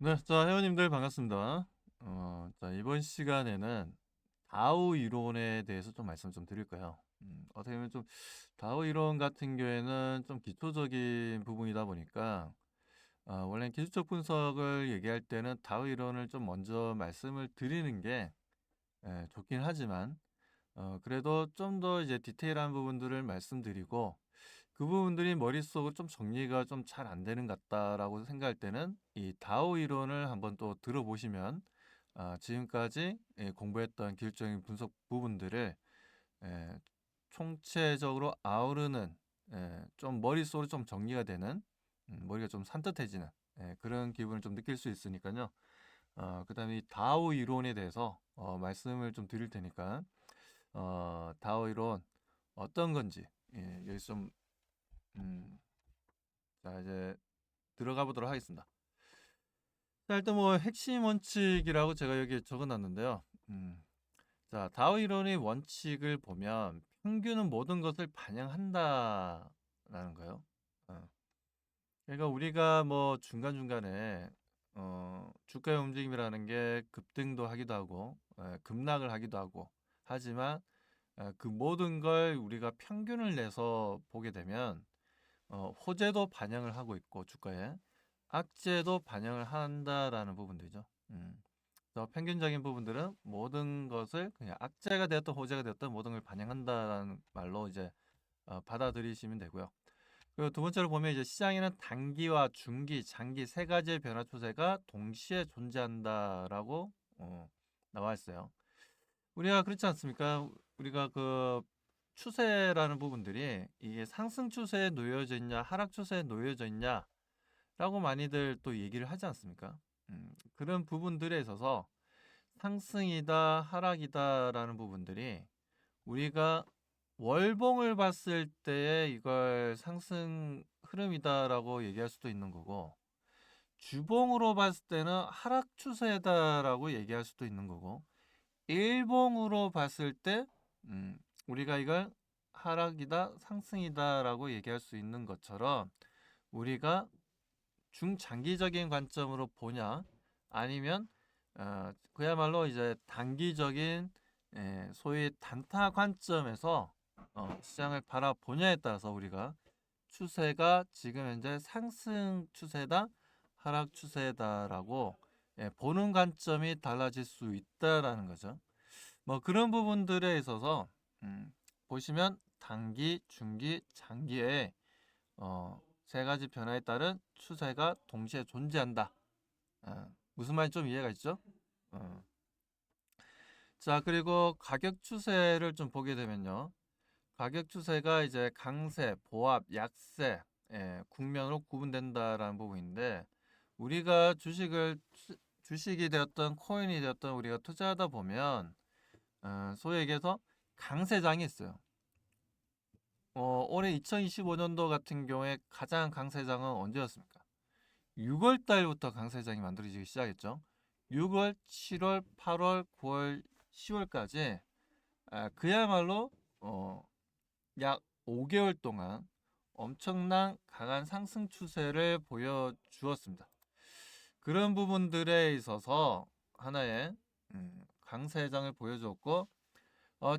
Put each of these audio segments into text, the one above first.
네, 자, 회원님들 반갑습니다. 자, 이번 시간에는 다우 이론에 대해서 좀 말씀 좀 드릴 거예요. 어떻게 보면 좀 다우 이론 같은 경우에는 좀 기초적인 부분이다 보니까 원래 기술적 분석을 얘기할 때는 다우 이론을 좀 먼저 말씀을 드리는 게 좋긴 하지만 그래도 좀 더 이제 디테일한 부분들을 말씀드리고 그 부분들이 머릿속으로 좀 정리가 좀 잘 안 되는 것 같다라고 생각할 때는 이 다오 이론을 한번 또 들어보시면 지금까지 공부했던 기술적인 분석 부분들을 예, 총체적으로 아우르는 좀 머릿속으로 좀 정리가 되는 머리가 좀 산뜻해지는 그런 기분을 좀 느낄 수 있으니까요. 그다음에 이 다오 이론에 대해서 말씀을 좀 드릴 테니까 다오 이론 어떤 건지 여기서 좀 자, 이제 들어가 보도록 하겠습니다. 자, 일단 뭐 핵심 원칙이라고 제가 여기에 적어 놨는데요. 자, 다오 이론의 원칙을 보면 평균은 모든 것을 반영한다라는 거예요. 어. 그러니까 우리가 뭐 중간중간에 주가의 움직임이라는 게 급등도 하기도 하고 급락을 하기도 하고 하지만 그 모든 걸 우리가 평균을 내서 보게 되면 호재도 반영을 하고 있고 주가에 악재도 반영을 한다라는 부분들이죠. 그래서 평균적인 부분들은 모든 것을 그냥 악재가 되었던 호재가 되었던 모든 걸 반영한다라는 말로 이제 받아들이시면 되고요. 그리고 두 번째로 보면 이제 시장에는 단기와 중기, 장기 세 가지의 변화 추세가 동시에 존재한다라고 나와 있어요. 우리가 그렇지 않습니까? 우리가 그 추세라는 부분들이 이게 상승 추세에 놓여져 있냐, 하락 추세에 놓여져 있냐라고 많이들 또 얘기를 하지 않습니까? 그런 부분들에 있어서 상승이다, 하락이다라는 부분들이 우리가 월봉을 봤을 때에 이걸 상승 흐름이다라고 얘기할 수도 있는 거고, 주봉으로 봤을 때는 하락 추세다라고 얘기할 수도 있는 거고, 일봉으로 봤을 때 우리가 이걸 하락이다, 상승이다라고 얘기할 수 있는 것처럼 우리가 중장기적인 관점으로 보냐 아니면 그야말로 이제 단기적인 소위 단타 관점에서 시장을 바라보냐에 따라서 우리가 추세가 지금 현재 상승 추세다, 하락 추세다라고 보는 관점이 달라질 수 있다라는 거죠. 뭐 그런 부분들에 있어서 보시면 단기, 중기, 장기에 세 가지 변화에 따른 추세가 동시에 존재한다. 무슨 말인지 좀 이해가 있죠? 어. 자, 그리고 가격 추세를 좀 보게 되면요. 가격 추세가 이제 강세, 보합, 약세, 국면으로 구분된다라는 부분인데 우리가 주식이 되었던 코인이 되었던 우리가 투자하다 보면 소위 얘기해서 강세장이 있어요. 올해 2025년도 같은 경우에 가장 강세장은 언제였습니까? 6월 달부터 강세장이 만들어지기 시작했죠. 6월, 7월, 8월, 9월, 10월까지 그야말로 약 5개월 동안 엄청난 강한 상승 추세를 보여주었습니다. 그런 부분들에 있어서 하나의 강세장을 보여줬고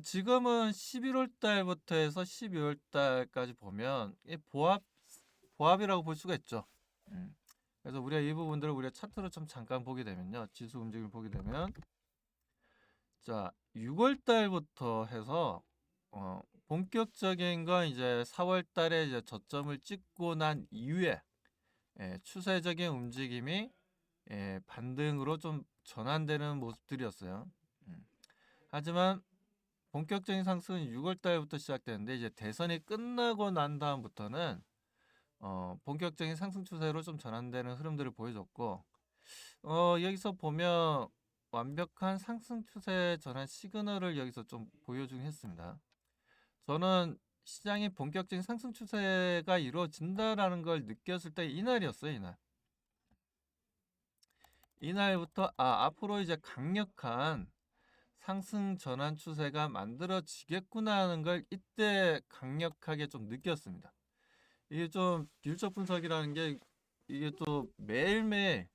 지금은 11월 달부터 해서 12월 달까지 보면 보합이라고 볼 수가 있죠. 음. 그래서 우리가 이 부분들을 우리가 차트로 좀 잠깐 보게 되면요. 지수 움직임을 보게 되면 자, 6월 달부터 해서 본격적인 건 이제 4월 달에 이제 저점을 찍고 난 이후에 추세적인 움직임이 반등으로 좀 전환되는 모습들이었어요. 음. 하지만 본격적인 상승은 6월 달부터 시작되는데 이제 대선이 끝나고 난 다음부터는 본격적인 상승 추세로 좀 전환되는 흐름들을 보여줬고 여기서 보면 완벽한 상승 추세 전환 시그널을 여기서 좀 보여주긴 했습니다. 저는 시장이 본격적인 상승 추세가 이루어진다라는 걸 느꼈을 때 이날이었어요, 이날. 이날부터 앞으로 이제 강력한 상승 전환 추세가 만들어지겠구나 하는 걸 이때 강력하게 좀 느꼈습니다. 이게 좀 기술적 분석이라는 게 이게 또 매일매일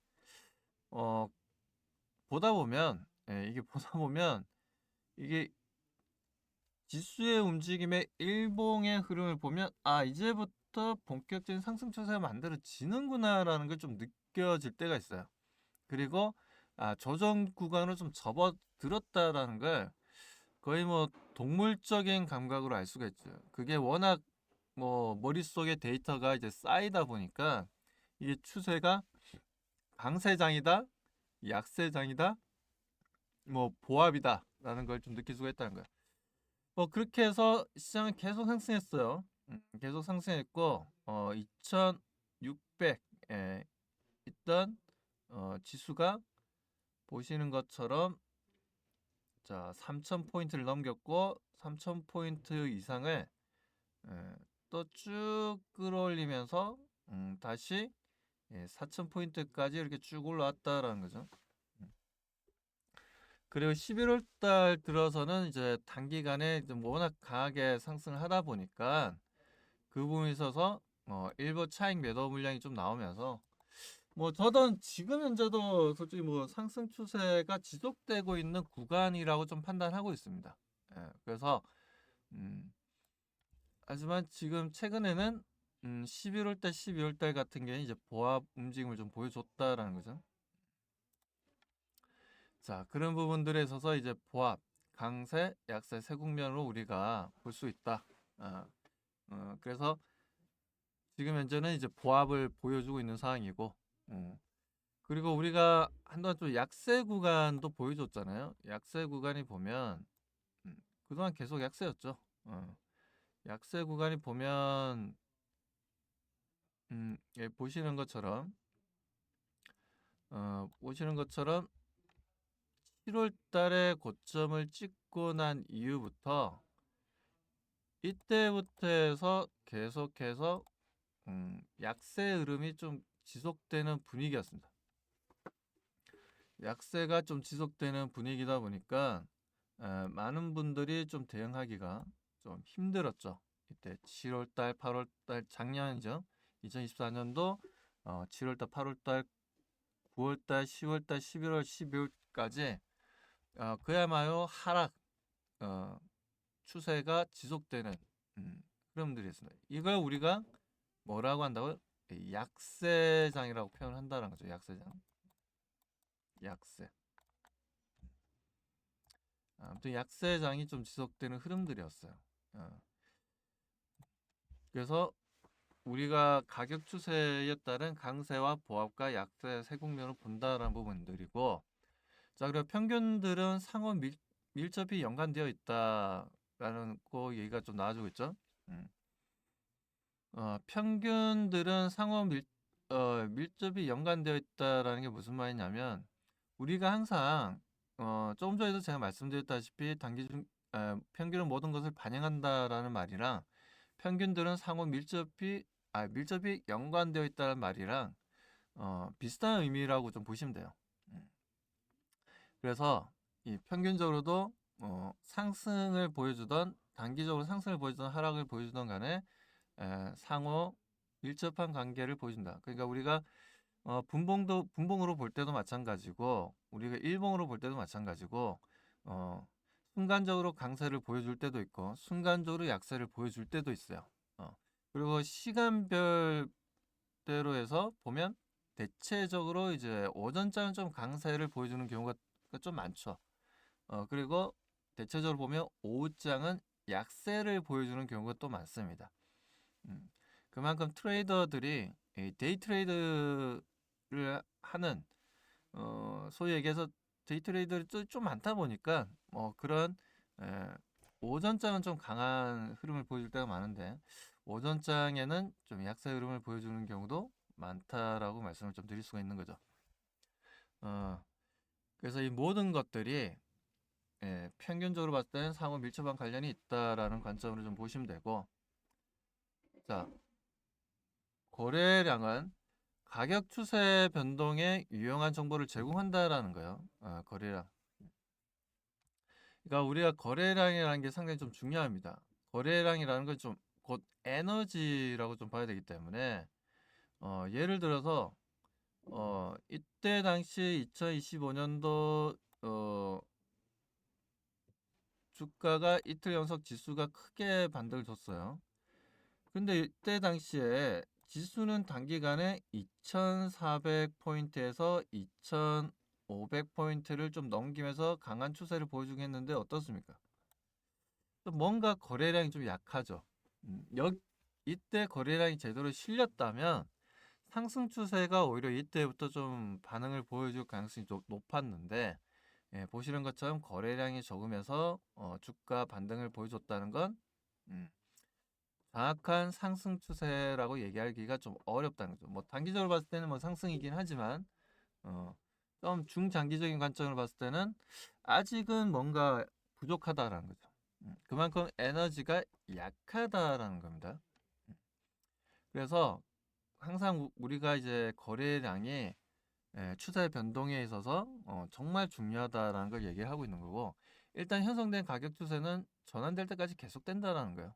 어, 보다 보면, 이게 보다 보면, 이게 지수의 움직임의 일봉의 흐름을 보면, 아, 이제부터 본격적인 상승 추세가 만들어지는구나라는 걸 좀 느껴질 때가 있어요. 그리고, 아, 조정 구간으로 좀 접어들었다라는 걸 거의 뭐 동물적인 감각으로 알 수가 있죠. 그게 워낙 뭐 머릿속에 데이터가 이제 쌓이다 보니까 이게 추세가 강세장이다, 약세장이다, 뭐 보합이다라는 걸 좀 느낄 수가 있다는 거예요. 뭐 그렇게 해서 시장은 계속 상승했어요. 계속 상승했고 2600에 있던 지수가 보시는 것처럼 자 3000포인트를 넘겼고 3000포인트 이상을 또 쭉 끌어올리면서 다시 4000포인트까지 이렇게 쭉 올라왔다라는 거죠. 그리고 11월 달 들어서는 이제 단기간에 좀 워낙 강하게 상승을 하다 보니까 그 부분에 있어서 일부 차익 매도 물량이 좀 나오면서 뭐 저는 지금 현재도 솔직히 뭐 상승 추세가 지속되고 있는 구간이라고 좀 판단하고 있습니다. 그래서 음, 하지만 지금 최근에는 11월 달, 12월 달 같은 경우에 이제 보합 움직임을 좀 보여줬다라는 거죠. 자, 그런 부분들에 있어서 이제 보합, 강세, 약세 세 국면으로 우리가 볼 수 있다. 어, 그래서 지금 현재는 이제 보합을 보여주고 있는 상황이고, 그리고 우리가 한동안 좀 약세 구간도 보여줬잖아요. 약세 구간이 보면 그동안 계속 약세였죠. 약세 구간이 보면 예, 보시는 것처럼 7월 달에 고점을 찍고 난 이후부터 이때부터 해서 계속해서 약세 흐름이 좀 지속되는 분위기였습니다. 약세가 좀 지속되는 분위기다 보니까 많은 분들이 좀 대응하기가 좀 힘들었죠. 이때 7월달, 8월달 작년이죠. 2024년도 7월달, 8월달, 9월달, 10월달, 11월, 12월까지 그야말로 하락 추세가 지속되는 흐름들이 있습니다. 이걸 우리가 뭐라고 한다고요? 약세장이라고 표현을 한다는 거죠. 약세장. 약세. 아무튼 약세장이 좀 지속되는 흐름들이었어요. 어, 그래서 우리가 가격 추세에 따른 강세와 보합과 약세 세 국면을 본다라는 부분들이고, 자 그리고 평균들은 상호 밀접히 연관되어 있다라는 거 얘기가 좀 나와주고 있죠. 음. 평균들은 밀접이 연관되어 있다라는 게 무슨 말이냐면 우리가 항상 조금 전에도 제가 말씀드렸다시피 평균은 모든 것을 반영한다라는 말이랑 평균들은 밀접이 연관되어 있다는 말이랑 비슷한 의미라고 좀 보시면 돼요. 그래서 이 평균적으로도 단기적으로 상승을 보여주던 하락을 보여주던 간에 상호 밀접한 관계를 보여준다. 그러니까 우리가 분봉으로 볼 때도 마찬가지고 우리가 일봉으로 볼 때도 마찬가지고 순간적으로 강세를 보여줄 때도 있고 순간적으로 약세를 보여줄 때도 있어요. 그리고 시간별대로 해서 보면 대체적으로 이제 오전장은 좀 강세를 보여주는 경우가 좀 많죠. 그리고 대체적으로 보면 오후장은 약세를 보여주는 경우가 또 많습니다. 그만큼 트레이더들이 데이 트레이드를 하는 소위 얘기해서 데이 트레이더들이 좀 많다 보니까 그런 에, 오전장은 좀 강한 흐름을 보여줄 때가 많은데 오전장에는 좀 약세 흐름을 보여주는 경우도 많다라고 말씀을 좀 드릴 수가 있는 거죠. 어, 그래서 이 모든 것들이 평균적으로 봤을 때는 상호 밀접한 관련이 있다라는 관점으로 좀 보시면 되고 자 거래량은 가격 추세 변동에 유용한 정보를 제공한다라는 거예요. 거래량. 그러니까 우리가 거래량이라는 게 상당히 좀 중요합니다. 거래량이라는 건 좀 곧 에너지라고 좀 봐야 되기 때문에 예를 들어서 이때 당시 2025년도 주가가 이틀 연속 지수가 크게 반등을 줬어요. 근데 이때 당시에 지수는 단기간에 2400포인트에서 2500포인트를 좀 넘기면서 강한 추세를 보여주긴 했는데 어떻습니까? 뭔가 거래량이 좀 약하죠. 이때 거래량이 제대로 실렸다면 상승 추세가 오히려 이때부터 좀 반응을 보여줄 가능성이 좀 높았는데, 예, 보시는 것처럼 거래량이 적으면서 주가 반등을 보여줬다는 건 정확한 상승 추세라고 얘기하기가 좀 어렵다는 거죠. 뭐 단기적으로 봤을 때는 뭐 상승이긴 하지만 좀 중장기적인 관점으로 봤을 때는 아직은 뭔가 부족하다라는 거죠. 그만큼 에너지가 약하다라는 겁니다. 그래서 항상 우리가 이제 거래량이 추세 변동에 있어서 정말 중요하다라는 걸 얘기를 하고 있는 거고, 일단 형성된 가격 추세는 전환될 때까지 계속된다라는 거예요.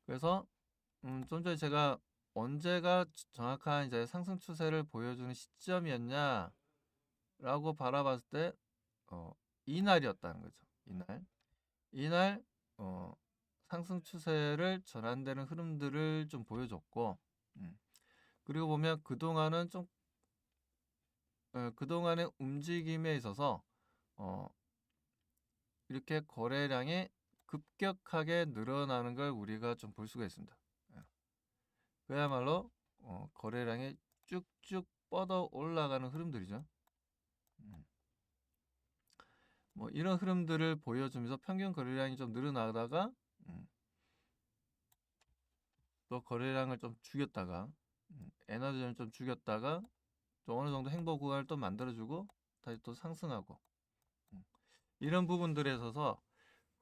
그래서 좀 전에 제가 언제가 정확한 이제 상승 추세를 보여주는 시점이었냐라고 바라봤을 때 이날이었다는 거죠. 이날 상승 추세를 전환되는 흐름들을 좀 보여줬고, 그리고 보면 그동안은 좀 그동안의 움직임에 있어서 이렇게 거래량이 급격하게 늘어나는 걸 우리가 좀 볼 수가 있습니다. 그야말로 거래량이 쭉쭉 뻗어 올라가는 흐름들이죠. 뭐 이런 흐름들을 보여주면서 평균 거래량이 좀 늘어나다가 또 거래량을 좀 죽였다가 에너지를 좀 죽였다가 또 어느 정도 행보 구간을 또 만들어주고 다시 또 상승하고 이런 부분들에 있어서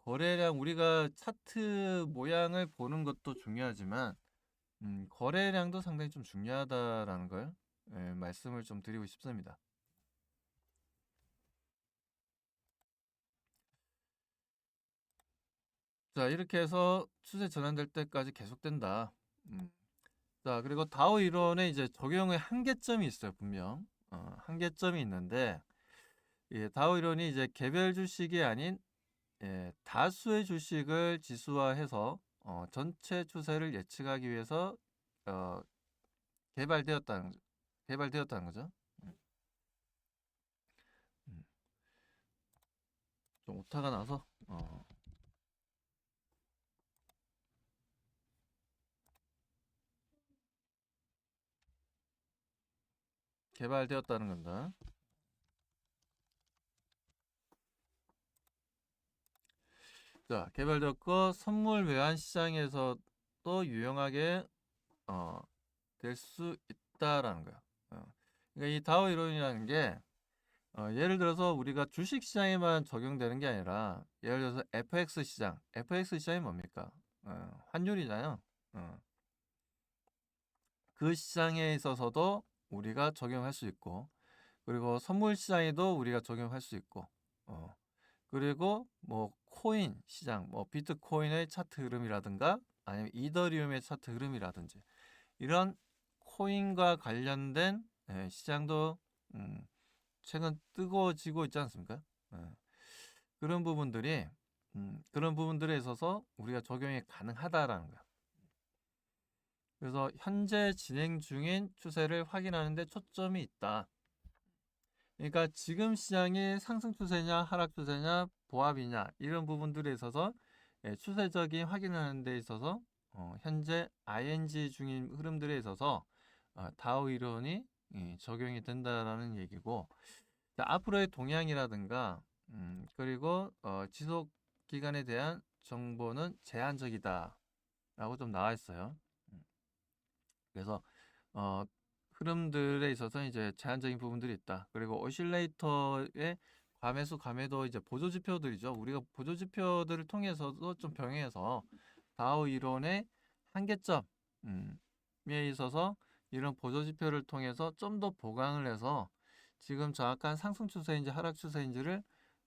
거래량 우리가 차트 모양을 보는 것도 중요하지만 거래량도 상당히 좀 중요하다라는 걸 말씀을 좀 드리고 싶습니다. 자, 이렇게 해서 추세 전환될 때까지 계속된다. 자, 그리고 다오 이론에 이제 적용의 한계점이 있어요, 분명. 한계점이 있는데, 예, 다오 이론이 이제 개별 주식이 아닌 다수의 주식을 지수화해서 전체 추세를 예측하기 위해서 어, 개발되었다는 거죠. 음, 좀 오타가 나서 개발되었다는 겁니다. 자, 개발되었고 선물 외환 시장에서도 유용하게 될 수 있다라는 거야. 그러니까 이 다오 이론이라는 게 예를 들어서 우리가 주식 시장에만 적용되는 게 아니라 예를 들어서 FX 시장이 뭡니까? 환율이잖아요. 그 시장에 있어서도 우리가 적용할 수 있고, 그리고 선물 시장에도 우리가 적용할 수 있고, 그리고 뭐 코인 시장, 뭐 비트코인의 차트 흐름이라든가 아니면 이더리움의 차트 흐름이라든지 이런 코인과 관련된 시장도 최근 뜨거워지고 있지 않습니까? 그런 부분들에 있어서 우리가 적용이 가능하다라는 거야. 그래서 현재 진행 중인 추세를 확인하는 데 초점이 있다. 그러니까 지금 시장이 상승 추세냐 하락 추세냐 보합이냐 이런 부분들에 있어서 추세적인 확인하는 데 있어서 현재 ING 중인 흐름들에 있어서 다우 이론이 적용이 된다라는 얘기고, 자, 앞으로의 동향이라든가 그리고 지속 기간에 대한 정보는 제한적이다 라고 좀 나와 있어요. 그래서 흐름들에 있어서 이제 제한적인 부분들이 있다. 그리고 오실레이터의 과매수 과매도 이제 보조 지표들이죠. 우리가 보조 지표들을 통해서도 좀 병행해서 다우 이론의 한계점에 있어서 이런 보조 지표를 통해서 좀 더 보강을 해서 지금 정확한 상승 추세인지 하락 추세인지를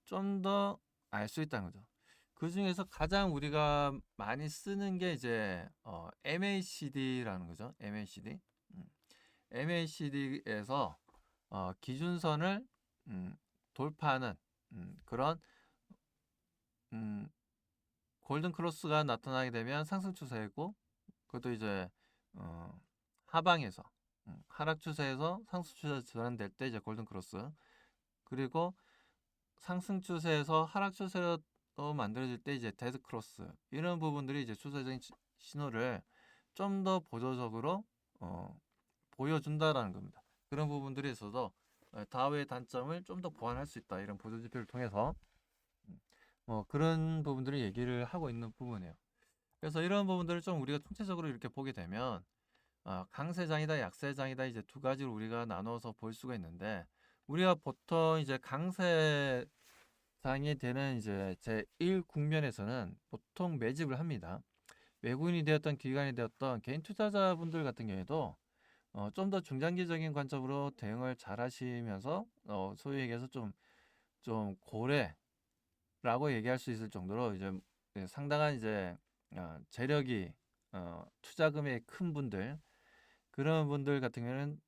좀 더 알 수 있다는 거죠. 그 중에서 가장 우리가 많이 쓰는 게 이제 MACD라는 거죠. MACD. MACD에서 기준선을 돌파하는 그런 골든 크로스가 나타나게 되면 상승 추세이고, 그것도 이제 하방에서 하락 추세에서 상승 추세 전환될 때 이제 골든 크로스, 그리고 상승 추세에서 하락 추세로 만들어질 때 이제 데드 크로스, 이런 부분들이 이제 추세적인 신호를 좀 더 보조적으로 보여준다라는 겁니다. 그런 부분들이 있어서 다우의 단점을 좀 더 보완할 수 있다, 이런 보조 지표를 통해서 그런 부분들을 얘기를 하고 있는 부분이에요. 그래서 이런 부분들을 좀 우리가 총체적으로 이렇게 보게 되면 강세장이다, 약세장이다, 이제 두 가지로 우리가 나눠서 볼 수가 있는데, 우리가 보통 이제 강세장이 되는 이제 제1 국면에서는 보통 매집을 합니다. 외국인이 되었던 기관이 되었던 개인 투자자분들 같은 경우에도 좀 더 중장기적인 관점으로 대응을 잘 하시면서 소위 얘기해서 좀 고래라고 얘기할 수 있을 정도로 이제 상당한 이제 재력이 투자 금액이 큰 분들, 그런 분들 같은 경우는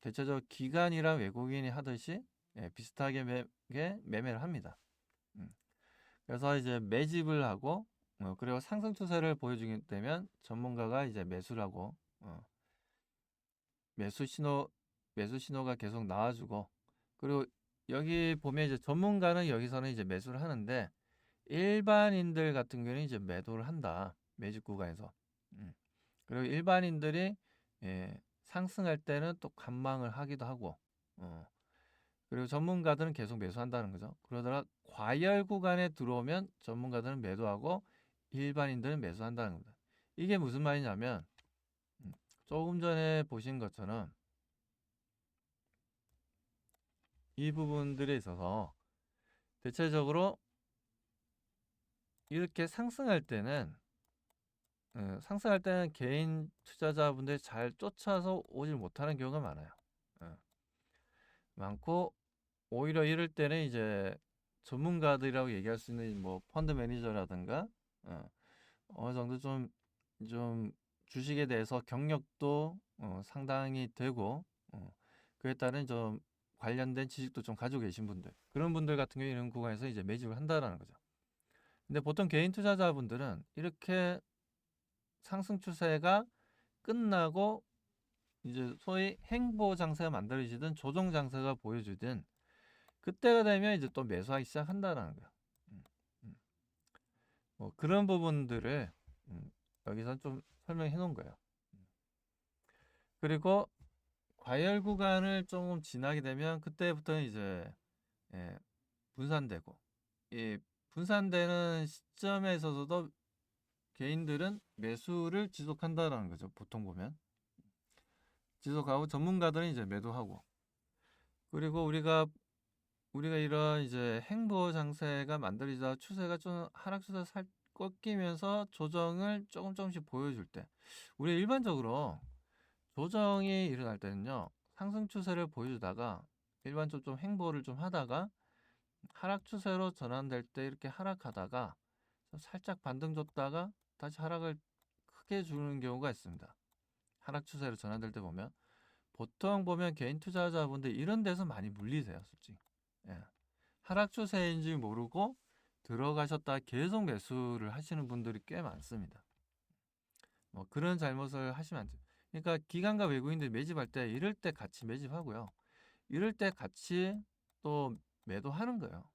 대체적으로 기관이랑 외국인이 하듯이 비슷하게 매매를 합니다. 그래서 이제 매집을 하고 그리고 상승 추세를 보여주게 되면 전문가가 이제 매수를 하고 매수 신호가 계속 나와주고, 그리고 여기 보면 이제 전문가는 여기서는 이제 매수를 하는데, 일반인들 같은 경우는 이제 매도를 한다, 매집 구간에서. 그리고 일반인들이 상승할 때는 또 관망을 하기도 하고, 그리고 전문가들은 계속 매수한다는 거죠. 그러다가 과열 구간에 들어오면 전문가들은 매도하고 일반인들은 매수한다는 겁니다. 이게 무슨 말이냐면 조금 전에 보신 것처럼 이 부분들에 있어서 대체적으로 이렇게 상승할 때는 개인 투자자분들이 잘 쫓아서 오질 못하는 경우가 많아요. 많고, 오히려 이럴 때는 이제 전문가들이라고 얘기할 수 있는 뭐 펀드 매니저라든가 어느 정도 좀 주식에 대해서 경력도 상당히 되고 그에 따른 좀 관련된 지식도 좀 가지고 계신 분들, 그런 분들 같은 경우에 이런 구간에서 이제 매집을 한다라는 거죠. 근데 보통 개인 투자자분들은 이렇게 상승 추세가 끝나고 이제 소위 행보 장세가 만들어지든 조정 장세가 보여주든 그때가 되면 이제 또 매수하기 시작한다라는 거예요. 뭐 그런 부분들을 여기서 좀 설명해 놓은 거예요. 그리고 과열 구간을 조금 지나게 되면 그때부터는 이제 분산되고, 이 분산되는 시점에 있어서도 개인들은 매수를 지속한다라는 거죠. 보통 보면 지속하고 전문가들은 이제 매도하고, 그리고 우리가 이런 이제 행보 장세가 만들어지다 추세가 좀 하락 추세 살 꺾이면서 조정을 조금씩 보여줄 때, 우리 일반적으로 조정이 일어날 때는요, 상승 추세를 보여주다가 일반적으로 좀 행보를 좀 하다가 하락 추세로 전환될 때 이렇게 하락하다가 살짝 반등 줬다가 다시 하락을 크게 주는 경우가 있습니다. 하락 추세로 전환될 때 보면 보통 개인 투자자분들 이런 데서 많이 물리세요, 솔직히. 하락 추세인지 모르고 들어가셨다 계속 매수를 하시는 분들이 꽤 많습니다. 뭐 그런 잘못을 하시면 안 돼요. 그러니까 기관과 외국인들이 매집할 때 이럴 때 같이 매집하고요, 이럴 때 같이 또 매도하는 거예요.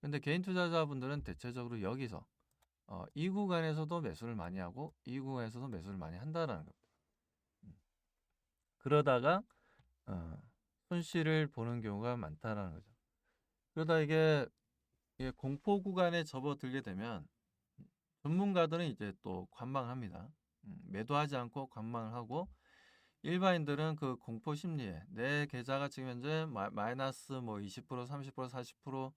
근데 개인 투자자분들은 대체적으로 여기서 이 구간에서도 매수를 많이 하고 이 구간에서도 매수를 많이 한다라는 겁니다. 그러다가 손실을 보는 경우가 많다라는 거죠. 그러다 이게 공포 구간에 접어들게 되면 전문가들은 이제 또 관망합니다. 매도하지 않고 관망을 하고, 일반인들은 그 공포 심리에 내 계좌가 지금 현재 마이너스 뭐 20%, 30%,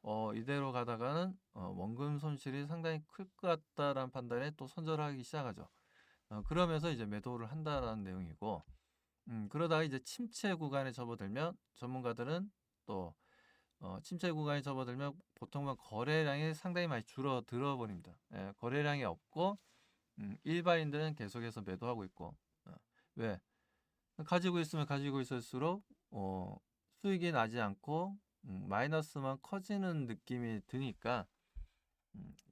40% 이대로 가다가는 원금 손실이 상당히 클 것 같다라는 판단에 또 손절하기 시작하죠. 그러면서 이제 매도를 한다라는 내용이고, 그러다가 이제 침체 구간에 접어들면 전문가들은 또 침체 구간에 접어들면 보통은 거래량이 상당히 많이 줄어들어 버립니다. 거래량이 없고 일반인들은 계속해서 매도하고 있고, 왜? 가지고 있으면 가지고 있을수록 수익이 나지 않고 마이너스만 커지는 느낌이 드니까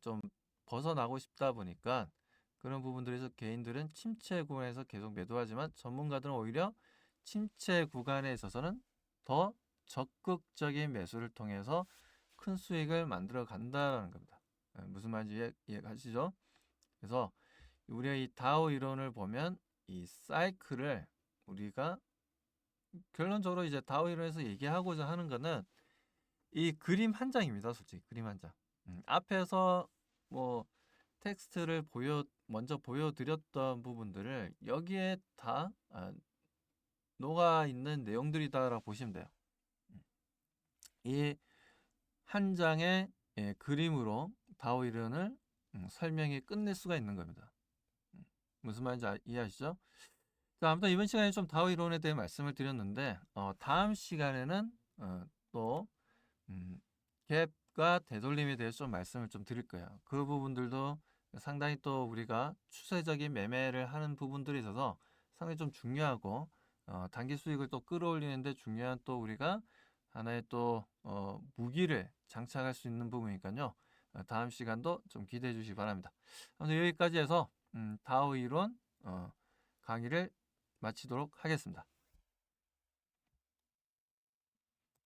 좀 벗어나고 싶다 보니까 그런 부분들에서 개인들은 침체 구간에서 계속 매도하지만 전문가들은 오히려 침체 구간에 있어서는 더 적극적인 매수를 통해서 큰 수익을 만들어 간다는 겁니다. 무슨 말인지 이해가시죠? 그래서 우리가 이 다우 이론을 보면 이 사이클을 우리가 결론적으로 이제 다우 이론에서 얘기하고자 하는 거는 이 그림 한 장입니다. 솔직히 그림 한 장. 앞에서 뭐 텍스트를 먼저 보여드렸던 부분들을 여기에 다 녹아 있는 내용들이다라고 보시면 돼요. 이 한 장의 그림으로 다오 이론을 설명이 끝낼 수가 있는 겁니다. 무슨 말인지 이해하시죠? 자, 아무튼 이번 시간에 좀 다오 이론에 대해 말씀을 드렸는데 다음 시간에는 또 갭과 되돌림에 대해서 좀 말씀을 좀 드릴 거예요. 그 부분들도 상당히 또 우리가 추세적인 매매를 하는 부분들이 있어서 상당히 좀 중요하고 단기 수익을 또 끌어올리는데 중요한 또 우리가 하나의 또 무기를 장착할 수 있는 부분이니까요. 다음 시간도 좀 기대해 주시기 바랍니다. 아무튼 여기까지 해서 다오 이론 강의를 마치도록 하겠습니다.